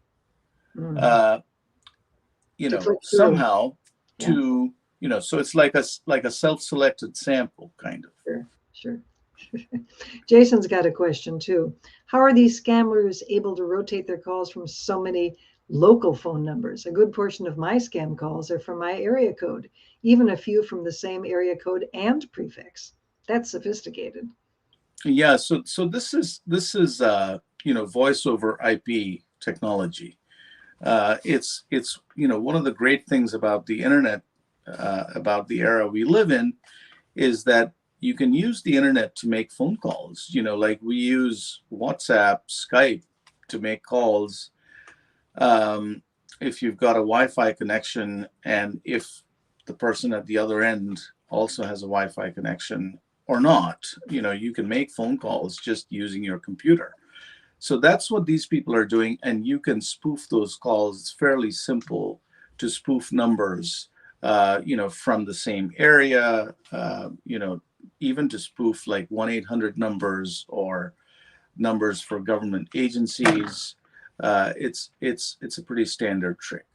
somehow to, so it's like a self-selected sample, kind of. Sure. Jason's got a question too. How are these scammers able to rotate their calls from so many local phone numbers? A good portion of my scam calls are from my area code, even a few from the same area code and prefix. That's sophisticated. Yeah, so this is voice over IP technology. It's one of the great things about the internet, about the era we live in, is that you can use the internet to make phone calls. Like we use WhatsApp, Skype to make calls. If you've got a Wi-Fi connection, and if the person at the other end also has a Wi-Fi connection or not, you can make phone calls just using your computer. So that's what these people are doing, and you can spoof those calls. It's fairly simple to spoof numbers, from the same area, even to spoof like 1-800 numbers or numbers for government agencies. It's a pretty standard trick.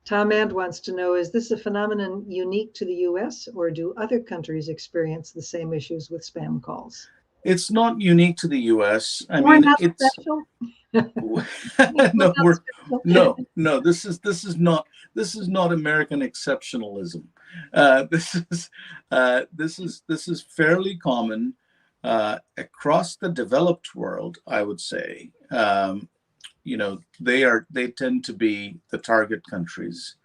Tom Ant wants to know, is this a phenomenon unique to the US, or do other countries experience the same issues with spam calls? It's not unique to the US. We're not special. No. This is not American exceptionalism. This is fairly common across the developed world, I would say. They tend to be the target countries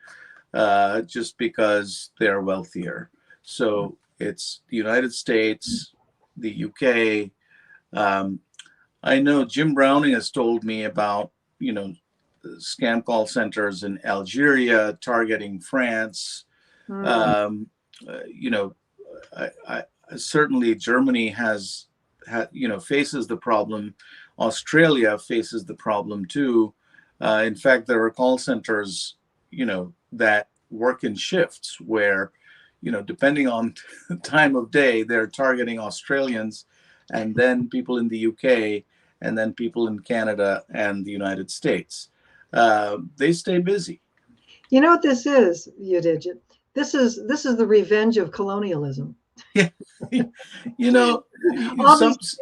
just because they are wealthier. So it's the United States, the UK. I know Jim Browning has told me about, scam call centers in Algeria targeting France. Certainly Germany faces the problem. Australia faces the problem too. In fact, there are call centers, that work in shifts where, depending on the time of day, they're targeting Australians, and then people in the UK, and then people in Canada and the United States. They stay busy. You know what this is, Yudhijit? This is the revenge of colonialism. Yeah. You know, All some these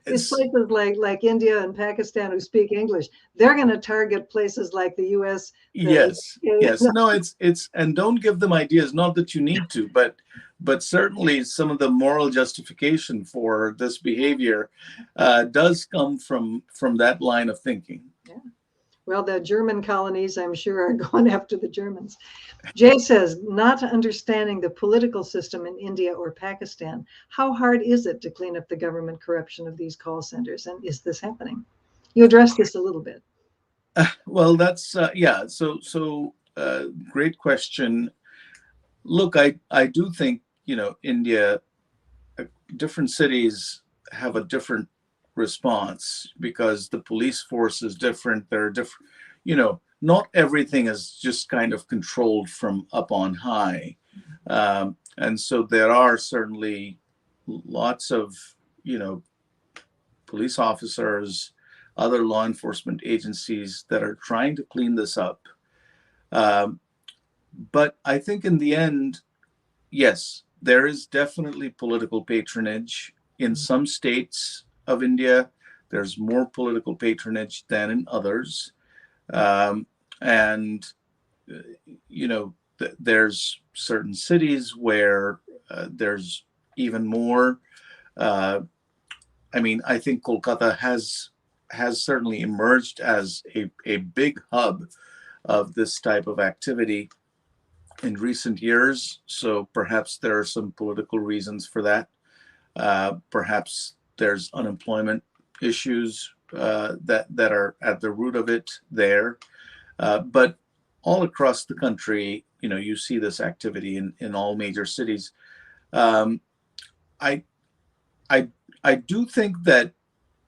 it's places like India and Pakistan who speak English, they're going to target places like the U.S. The yes, yes. No, it's and don't give them ideas. Not that you need to, but certainly some of the moral justification for this behavior does come from that line of thinking. yeah. Well, the German colonies, I'm sure, are going after the Germans. Jay says, not understanding the political system in India or Pakistan, how hard is it to clean up the government corruption of these call centers? And is this happening? You addressed this a little bit. Well, that's yeah. So great question. Look, I do think India, different cities have a different response because the police force is different. There are different, not everything is just kind of controlled from up on high. And so there are certainly lots of, police officers, other law enforcement agencies that are trying to clean this up. But I think in the end, yes, there is definitely political patronage in some states of India. There's more political patronage than in others. And, there's certain cities where there's even more. I think Kolkata has certainly emerged as a big hub of this type of activity in recent years. So perhaps there are some political reasons for that. Perhaps there's unemployment issues that are at the root of it there. But all across the country, you see this activity in all major cities. I I do think that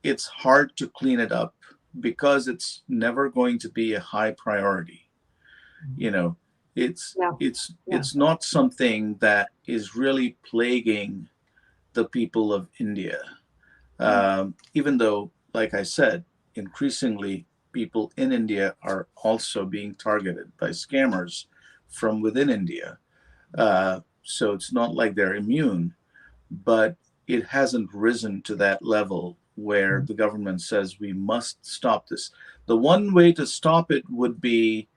it's hard to clean it up because it's never going to be a high priority. You know, it's Yeah. it's Yeah. it's not something that is really plaguing the people of India. Even though, like I said, increasingly people in India are also being targeted by scammers from within India. So it's not like they're immune, but it hasn't risen to that level where the government says we must stop this. The one way to stop it would be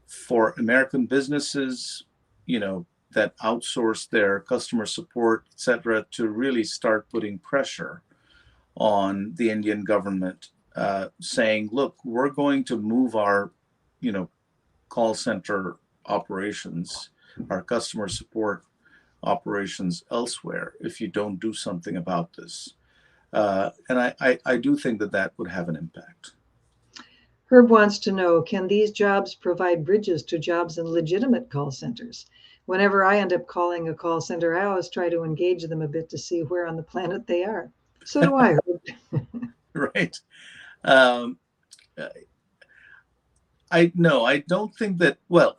for American businesses, that outsource their customer support, etc., to really start putting pressure on the Indian government, saying, look, we're going to move our, call center operations, our customer support operations elsewhere if you don't do something about this. And I do think that would have an impact. Herb wants to know, can these jobs provide bridges to jobs in legitimate call centers? Whenever I end up calling a call center, I always try to engage them a bit to see where on the planet they are. So do I, Herb. Right. I don't think that, well,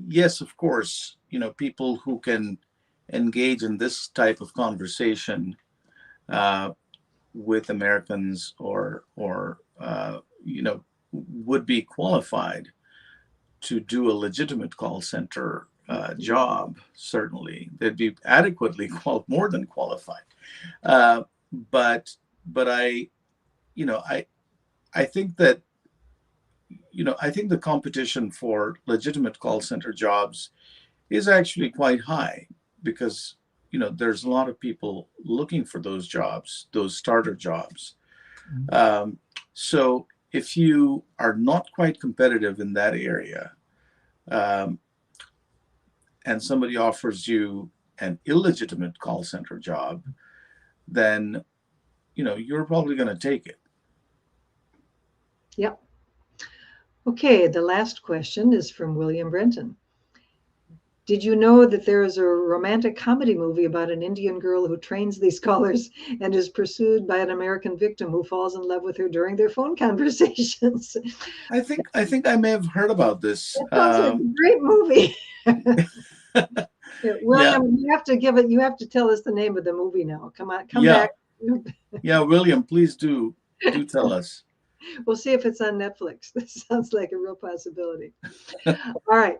yes, of course, people who can engage in this type of conversation with Americans or would be qualified to do a legitimate call center job. Certainly, they'd be adequately more than qualified. But I think that I think the competition for legitimate call center jobs is actually quite high because there's a lot of people looking for those jobs, those starter jobs. So if you are not quite competitive in that area, and somebody offers you an illegitimate call center job, then you're probably going to take it. Yep. Okay, the last question is from William Brenton. Did you know that there is a romantic comedy movie about an Indian girl who trains these callers and is pursued by an American victim who falls in love with her during their phone conversations? I think I may have heard about this. It sounds like a great movie. William, Yeah. you have to tell us the name of the movie now. Come on, come Yeah. back. Yeah, William, please do tell us. We'll see if it's on Netflix. This sounds like a real possibility. All right.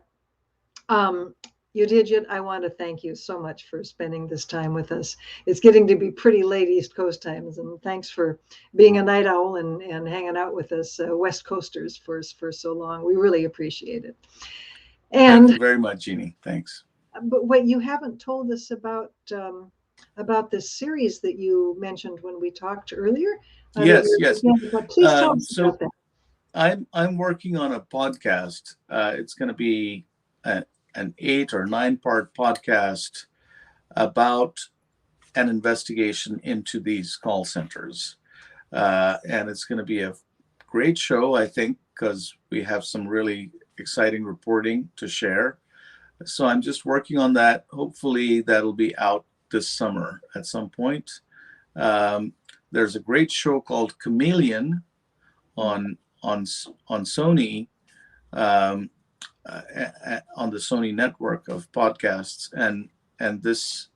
Yudhijit, I want to thank you so much for spending this time with us. It's getting to be pretty late East Coast times, and thanks for being a night owl and hanging out with us West Coasters for so long. We really appreciate it. And thank you very much, Jeannie. Thanks. But what you haven't told us about this series that you mentioned when we talked earlier. Yes. But please tell us about that. I'm working on a podcast. It's going to be an 8 or 9 part podcast about an investigation into these call centers. And it's going to be a great show, I think, because we have some really exciting reporting to share. So I'm just working on that. Hopefully that'll be out this summer at some point. There's a great show called Chameleon on Sony, on the Sony network of podcasts, and this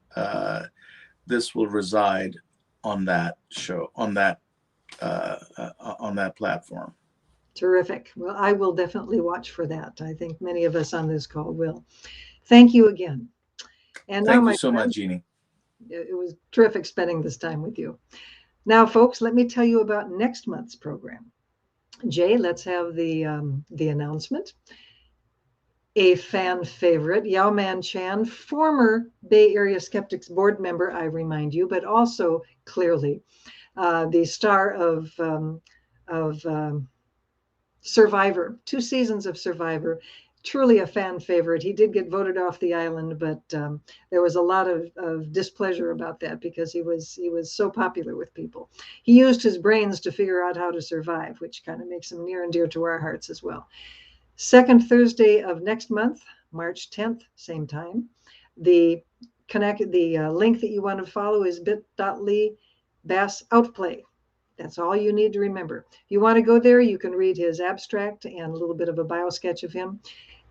will reside on that show, on that platform. Terrific. Well, I will definitely watch for that. I think many of us on this call will. Thank you again. And thank now, you so much, Jeannie. It was terrific spending this time with you. Now, folks, let me tell you about next month's program. Jay, let's have the announcement. A fan favorite, Yao Man Chan, former Bay Area Skeptics board member, I remind you, but also clearly the star of Survivor, 2 seasons of Survivor, truly a fan favorite. He did get voted off the island, but there was a lot of displeasure about that because he was so popular with people. He used his brains to figure out how to survive, which kind of makes him near and dear to our hearts as well. Second Thursday of next month, March 10th, same time. The link that you want to follow is bit.ly/outplay. That's all you need to remember. If you want to go there, you can read his abstract and a little bit of a bio sketch of him.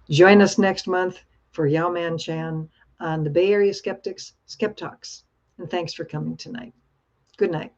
Join us next month for Yao Man Chan on the Bay Area Skeptics SkepTalks. And thanks for coming tonight. Good night.